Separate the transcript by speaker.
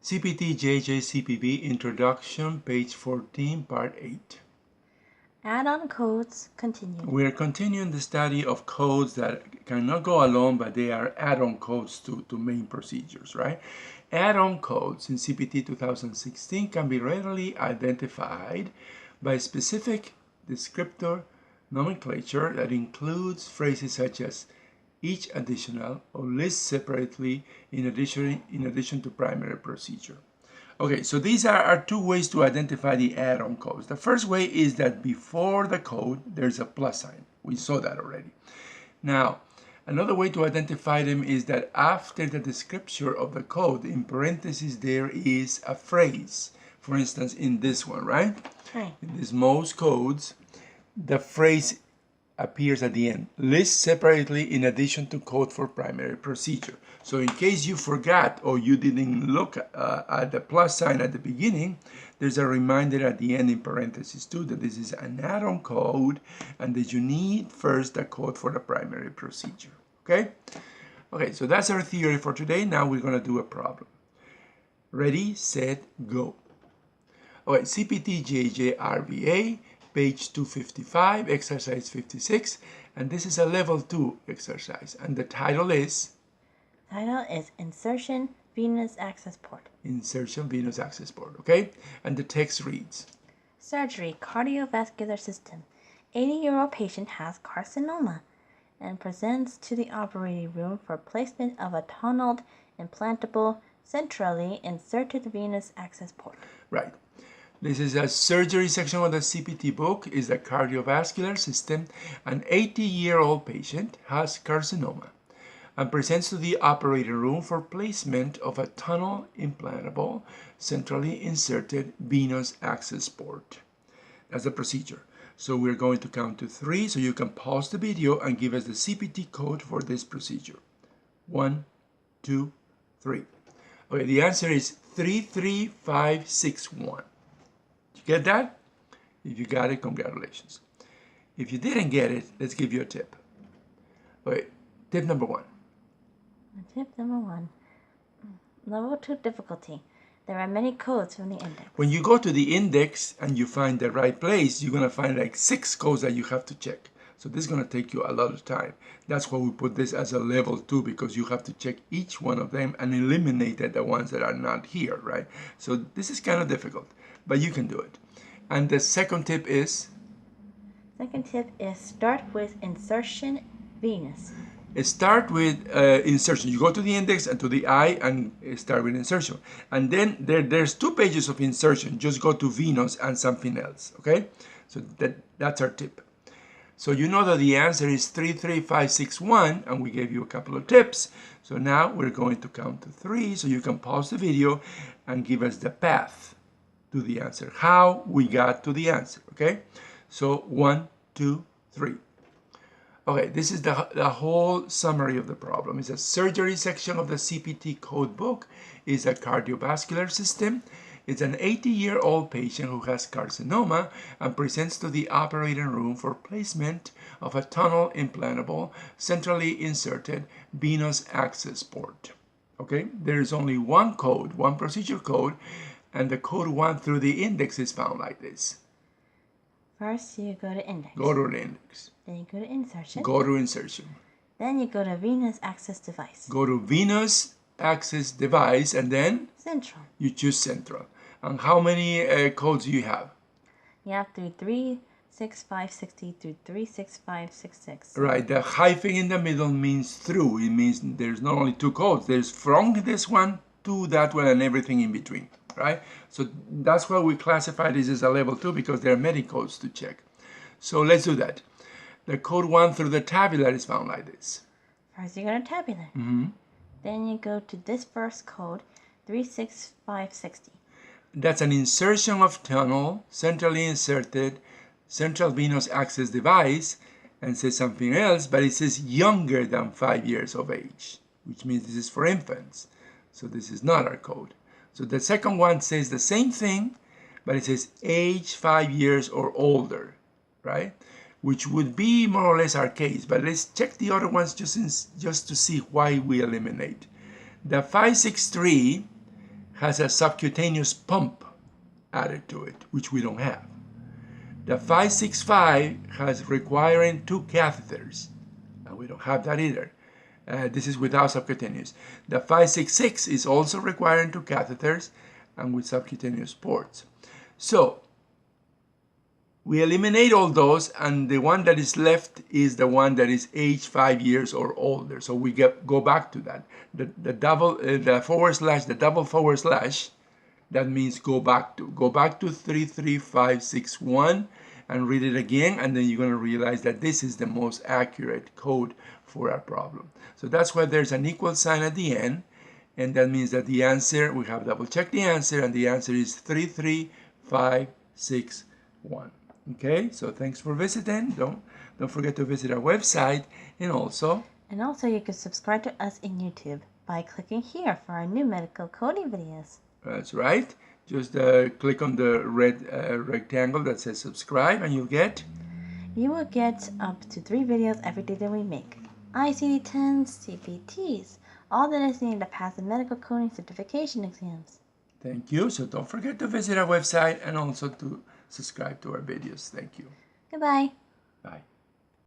Speaker 1: CPT JJ CPB Introduction, page 14, part 8.
Speaker 2: Add-on codes continued.
Speaker 1: We are continuing the study of codes that cannot go alone, but they are add-on codes to main procedures, right? Add-on codes in CPT 2016 can be readily identified by specific descriptor nomenclature that includes phrases such as each additional or list separately in addition to primary procedure. Okay, so these are two ways to identify the add-on codes. The first way is that before the code, there's a plus sign. We saw that already. Now, another way to identify them is that after the description of the code, in parentheses, there is a phrase. For instance, in this one, right?
Speaker 2: Right.
Speaker 1: In these most codes, the phrase appears at the end. List separately in addition to code for primary procedure. So in case you forgot or you didn't look at the plus sign at the beginning, there's a reminder at the end in parentheses too that this is an add-on code and that you need first the code for the primary procedure. Okay? Okay, so that's our theory for today. Now we're going to do a problem. Ready, set, go. Okay, CPT JJ RVA, page 255, exercise 56, and this is a level 2 exercise, and the title is
Speaker 2: Insertion Venous Access Port.
Speaker 1: Insertion Venous Access Port, okay? And the text reads,
Speaker 2: Surgery, cardiovascular system. 80-year-old patient has carcinoma and presents to the operating room for placement of a tunneled, implantable, centrally inserted venous access port.
Speaker 1: Right. This is a surgery section of the CPT book, is the cardiovascular system. An 80-year-old patient has carcinoma and presents to the operating room for placement of a tunnel implantable, centrally inserted venous access port. That's the procedure. So we're going to count to 3, so you can pause the video and give us the CPT code for this procedure. 1, 2, 3. Okay, the answer is 33561. Get that? If you got it, congratulations. If you didn't get it, let's give you a tip. Okay, tip number 1.
Speaker 2: Tip number 1. Level 2 difficulty. There are many codes from the index.
Speaker 1: When you go to the index and you find the right place, you're going to find like 6 codes that you have to check. So this is going to take you a lot of time. That's why we put this as a level 2, because you have to check each one of them and eliminate the ones that are not here, right? So this is kind of difficult, but you can do it. And the second tip is?
Speaker 2: Second tip is start with insertion venous.
Speaker 1: Start with insertion. You go to the index and to the I and start with insertion. And then there's 2 pages of insertion. Just go to venous and something else, okay? So that's our tip. So you know that the answer is 33561, and we gave you a couple of tips. So now we're going to count to 3, so you can pause the video and give us the path to the answer, how we got to the answer, okay? So 1, 2, 3. Okay, this is the whole summary of the problem. It's a surgery section of the CPT code book. It's a cardiovascular system. It's an 80-year-old patient who has carcinoma and presents to the operating room for placement of a tunnel implantable, centrally inserted venous access port. Okay, there's only one code, one procedure code, and the code 1 through the index is found like this.
Speaker 2: First, you go to index.
Speaker 1: Go to the index.
Speaker 2: Then you go to insertion.
Speaker 1: Go to insertion.
Speaker 2: Then you go to venous access device.
Speaker 1: Go to venous access device, and then?
Speaker 2: Central.
Speaker 1: You choose central. And how many codes do you have?
Speaker 2: You have through 36560 through 36566.
Speaker 1: Right, the hyphen in the middle means through. It means there's not only 2 codes. There's from this one to that one and everything in between, right? So that's why we classify this as a level 2, because there are many codes to check. So let's do that. The code 1 through the tabular is found like this.
Speaker 2: First you go to tabular. Then you go to this first code, 36560.
Speaker 1: That's an insertion of tunnel, centrally inserted, central venous access device, and says something else, but it says younger than 5 years of age, which means this is for infants. So this is not our code. So the second one says the same thing, but it says age 5 years or older, right? Which would be more or less our case, but let's check the other ones just to see why we eliminate. The 563 has a subcutaneous pump added to it, which we don't have. The 565 has requiring 2 catheters, and we don't have that either. This is without subcutaneous. The 566 is also requiring 2 catheters and with subcutaneous ports. So we eliminate all those, and the one that is left is the one that is age 5 years or older. So we go back to that. The double forward slash, that means go back to 33561 and read it again, and then you're going to realize that this is the most accurate code for our problem. So that's why there's an equal sign at the end, and that means that the answer, we have double checked the answer, and the answer is 33561. Okay, so thanks for visiting. Don't forget to visit our website, and also
Speaker 2: you can subscribe to us in YouTube by clicking here for our new medical coding videos.
Speaker 1: That's right. Just click on the red rectangle that says subscribe, and you will get
Speaker 2: up to 3 videos every day that we make. ICD-10s, CPTs, all that is needed to pass the medical coding certification exams.
Speaker 1: Thank you. So don't forget to visit our website and also to subscribe to our videos. Thank you.
Speaker 2: Goodbye.
Speaker 1: Bye.